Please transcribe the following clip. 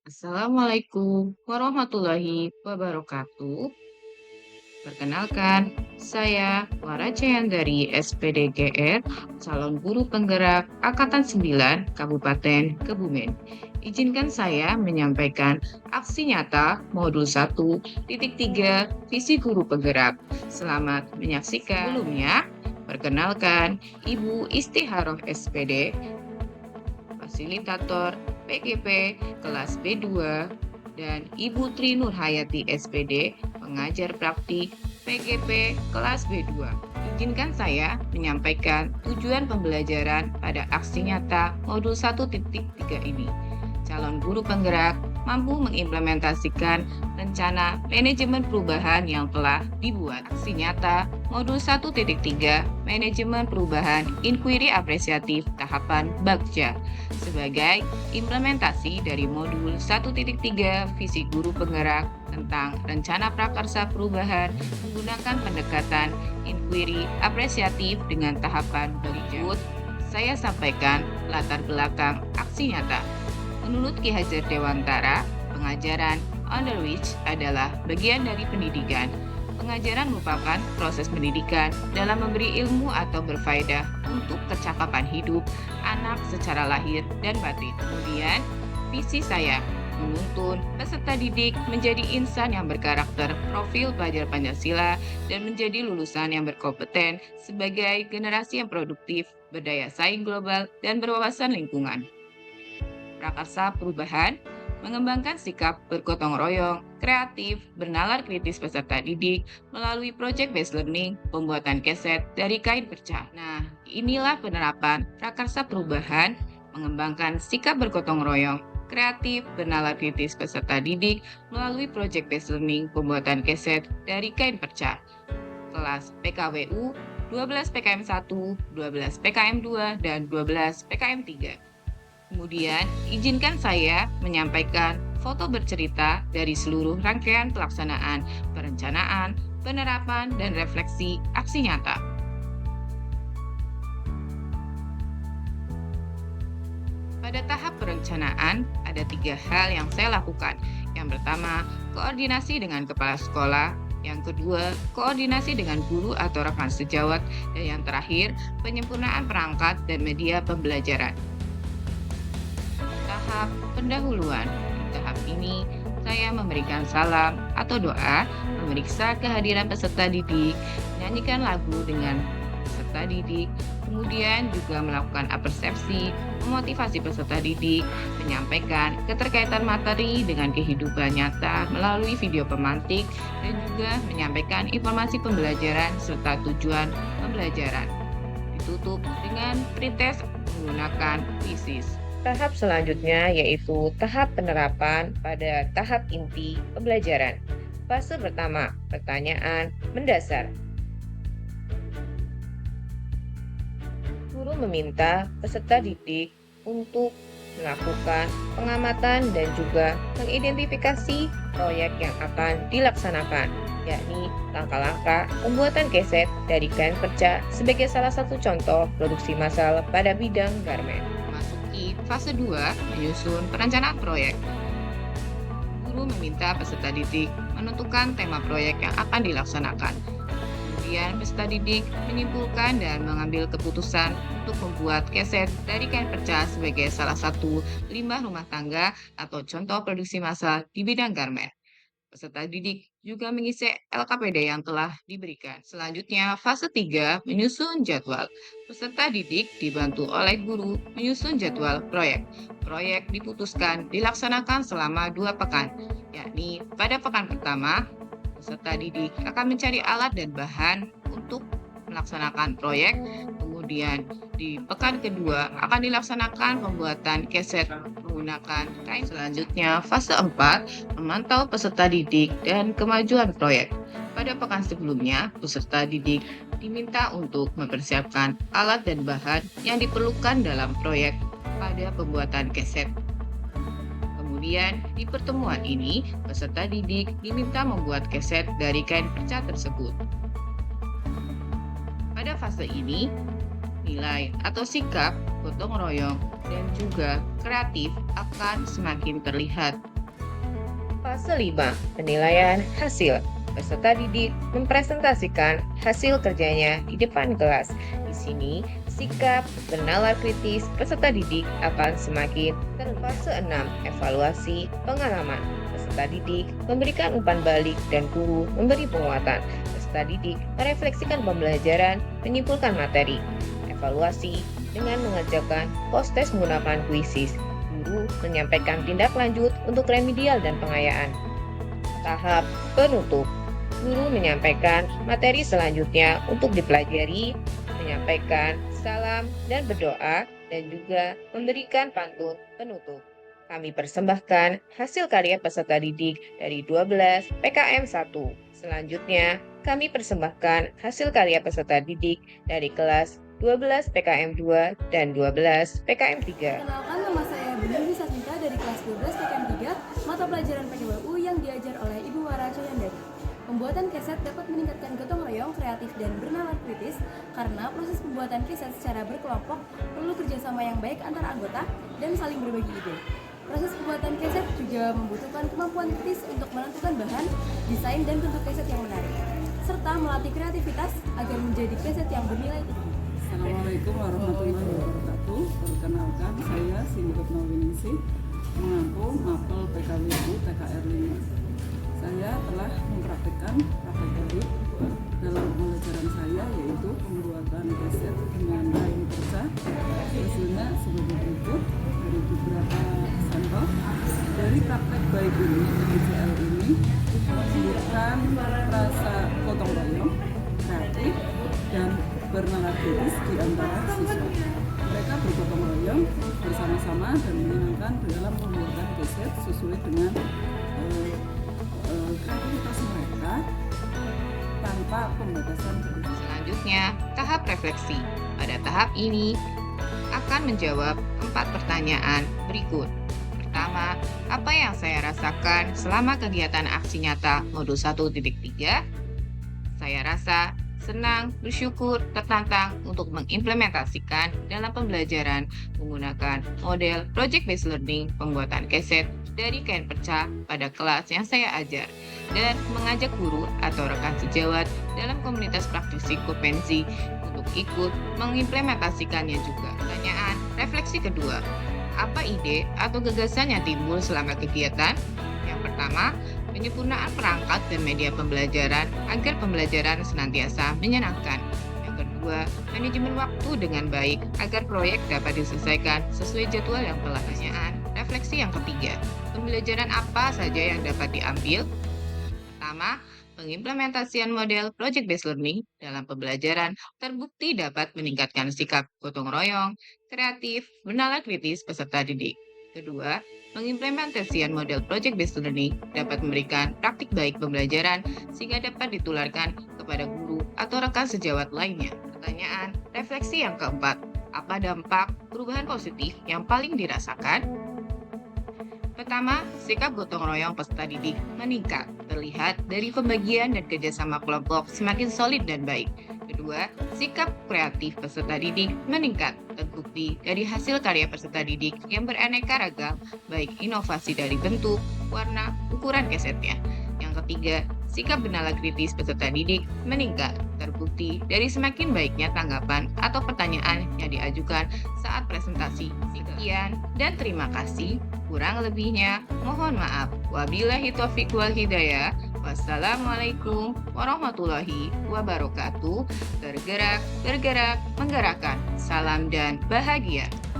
Assalamualaikum warahmatullahi wabarakatuh. Perkenalkan, saya Wara dari SPDGR, calon guru penggerak Angkatan 9 Kabupaten Kebumen. Izinkan saya menyampaikan aksi nyata modul 1.3 visi guru penggerak. Selamat menyaksikan. Sebelumnya, perkenalkan Ibu Istiharoh SPD, fasilitator PGP kelas B2, dan Ibu Tri Nurhayati SPD, pengajar praktik PGP kelas B2. Izinkan saya menyampaikan tujuan pembelajaran pada aksi nyata modul 1.3 ini. Calon guru penggerak mampu mengimplementasikan rencana manajemen perubahan yang telah dibuat. Aksi nyata modul 1.3 manajemen perubahan inquiry apresiatif tahapan Bagja sebagai implementasi dari modul 1.3 visi guru penggerak tentang rencana prakarsa perubahan menggunakan pendekatan inquiry apresiatif dengan tahapan berikut. Saya sampaikan latar belakang aksi nyata. Menurut Ki Hajar Dewantara, pengajaran on the reach adalah bagian dari pendidikan. Pengajaran merupakan proses pendidikan dalam memberi ilmu atau berfaedah untuk kecakapan hidup anak secara lahir dan batin. Kemudian, visi saya menuntun peserta didik menjadi insan yang berkarakter, profil pelajar Pancasila, dan menjadi lulusan yang berkompeten sebagai generasi yang produktif, berdaya saing global, dan berwawasan lingkungan. Prakarsa perubahan mengembangkan sikap bergotong royong, kreatif, bernalar kritis peserta didik melalui project based learning, pembuatan keset dari kain perca. Nah, inilah penerapan prakarsa perubahan mengembangkan sikap bergotong royong, kreatif, bernalar kritis peserta didik melalui project based learning, pembuatan keset dari kain perca. Kelas PKWU 12 PKM 1, 12 PKM 2, dan 12 PKM 3. Kemudian, izinkan saya menyampaikan foto bercerita dari seluruh rangkaian pelaksanaan, perencanaan, penerapan, dan refleksi aksi nyata. Pada tahap perencanaan, ada 3 hal yang saya lakukan. Yang pertama, koordinasi dengan kepala sekolah. Yang kedua, koordinasi dengan guru atau rekan sejawat. Dan yang terakhir, penyempurnaan perangkat dan media pembelajaran. Tahap pendahuluan. Di tahap ini, saya memberikan salam atau doa, memeriksa kehadiran peserta didik, menyanyikan lagu dengan peserta didik, kemudian juga melakukan apersepsi, memotivasi peserta didik, menyampaikan keterkaitan materi dengan kehidupan nyata melalui video pemantik, dan juga menyampaikan informasi pembelajaran serta tujuan pembelajaran. Ditutup dengan pretest menggunakan thesis. Tahap selanjutnya yaitu tahap penerapan pada tahap inti pembelajaran. Fase pertama, pertanyaan mendasar. Guru meminta peserta didik untuk melakukan pengamatan dan juga mengidentifikasi proyek yang akan dilaksanakan, yakni langkah-langkah pembuatan keset dari kain perca sebagai salah satu contoh produksi massal pada bidang garmen. Memasuki fase 2, menyusun perencanaan proyek. Guru meminta peserta didik menentukan tema proyek yang akan dilaksanakan. Kemudian peserta didik menyimpulkan dan mengambil keputusan untuk membuat keset dari kain perca sebagai salah satu limbah rumah tangga atau contoh produksi massal di bidang garmen. Peserta didik juga mengisi LKPD yang telah diberikan. Selanjutnya, fase 3, menyusun jadwal. Peserta didik dibantu oleh guru menyusun jadwal proyek. Proyek diputuskan dilaksanakan selama 2 pekan, yakni pada pekan pertama, peserta didik akan mencari alat dan bahan untuk melaksanakan proyek. Kemudian di pekan kedua akan dilaksanakan pembuatan keset menggunakan kain. Selanjutnya, fase 4, memantau peserta didik dan kemajuan proyek. Pada pekan sebelumnya, peserta didik diminta untuk mempersiapkan alat dan bahan yang diperlukan dalam proyek pada pembuatan keset. Kemudian, di pertemuan ini, peserta didik diminta membuat keset dari kain perca tersebut. Pada fase ini, nilai atau sikap gotong royong dan juga kreatif akan semakin terlihat. Fase 5, penilaian hasil. Peserta didik mempresentasikan hasil kerjanya di depan kelas. Di sini, sikap bernalar kritis peserta didik akan semakin Fase 6, evaluasi pengalaman. Peserta didik memberikan umpan balik dan guru memberi penguatan. Peserta didik merefleksikan pembelajaran, menyimpulkan materi. Evaluasi dengan mengerjakan post-test menggunakan kuisis. Guru menyampaikan tindak lanjut untuk remedial dan pengayaan. Tahap penutup. Guru menyampaikan materi selanjutnya untuk dipelajari, menyampaikan salam dan berdoa, dan juga memberikan pantun penutup. Kami persembahkan hasil karya peserta didik dari 12 PKM 1. Selanjutnya, kami persembahkan hasil karya peserta didik dari kelas 12 PKM 2 dan 12 PKM 3. Kenalkan, nama saya Bening Sasmita dari kelas 12 PKM 3, mata pelajaran PKBU yang diajar oleh Ibu Wara Culyandari. Pembuatan keset dapat meningkatkan gotong royong, kreatif, dan bernalar kritis karena proses pembuatan keset secara berkelompok perlu kerjasama yang baik antara anggota dan saling berbagi ide. Proses pembuatan keset juga membutuhkan kemampuan kritis untuk menentukan bahan, desain, dan bentuk keset yang menarik, serta melatih kreativitas agar menjadi keset yang bernilai tinggi. Assalamualaikum warahmatullahi wabarakatuh. Perkenalkan, saya Singkut Nowiningsih, mengaku mapel PKBU TKR 5. Saya telah mempraktikkan praktek tadi dalam pembelajaran saya, yaitu pembuatan keset dengan kain perca. Hasilnya sebagai berikut dari beberapa sampel. Dari praktek baik ini, PGCL ini menunjukkan rasa gotong royong, kreatif, dan bernalar kritis di antara siswa. Mereka bergotong royong bersama-sama dan menyenangkan dalam pembuatan keset sesuai dengan kreativitas mereka tanpa pembatasan. Selanjutnya, tahap refleksi. Pada tahap ini akan menjawab 4 pertanyaan berikut. Pertama, apa yang saya rasakan selama kegiatan aksi nyata modul 1.3? Saya rasa senang, bersyukur, tertantang untuk mengimplementasikan dalam pembelajaran menggunakan model Project-Based Learning pembuatan keset dari kain perca pada kelas yang saya ajar, dan mengajak guru atau rekan sejawat dalam komunitas praktisi Kopensi untuk ikut mengimplementasikannya juga. Pertanyaan refleksi kedua, apa ide atau gagasan yang timbul selama kegiatan? Yang pertama, penyempurnaan perangkat dan media pembelajaran agar pembelajaran senantiasa menyenangkan. Yang kedua, manajemen waktu dengan baik agar proyek dapat diselesaikan sesuai jadwal yang telah disediakan. Refleksi yang ketiga, pembelajaran apa saja yang dapat diambil? Pertama, pengimplementasian model Project-Based Learning dalam pembelajaran terbukti dapat meningkatkan sikap gotong royong, kreatif, bernalar kritis peserta didik. Kedua, pengimplementasian model Project-Based Learning dapat memberikan praktik baik pembelajaran sehingga dapat ditularkan kepada guru atau rekan sejawat lainnya. Pertanyaan refleksi yang keempat, apa dampak perubahan positif yang paling dirasakan? Pertama, sikap gotong royong peserta didik meningkat, terlihat dari pembagian dan kerjasama kelompok semakin solid dan baik. Kedua, sikap kreatif peserta didik meningkat, terbukti dari hasil karya peserta didik yang beraneka ragam, baik inovasi dari bentuk, warna, ukuran kesetnya. Yang ketiga, sikap bernalar kritis peserta didik meningkat, terbukti dari semakin baiknya tanggapan atau pertanyaan yang diajukan saat presentasi. Sekian dan terima kasih. Kurang lebihnya, mohon maaf. Wabillahi taufiq wal hidayah. Wassalamualaikum warahmatullahi wabarakatuh. Bergerak, bergerak, menggerakkan. Salam dan bahagia.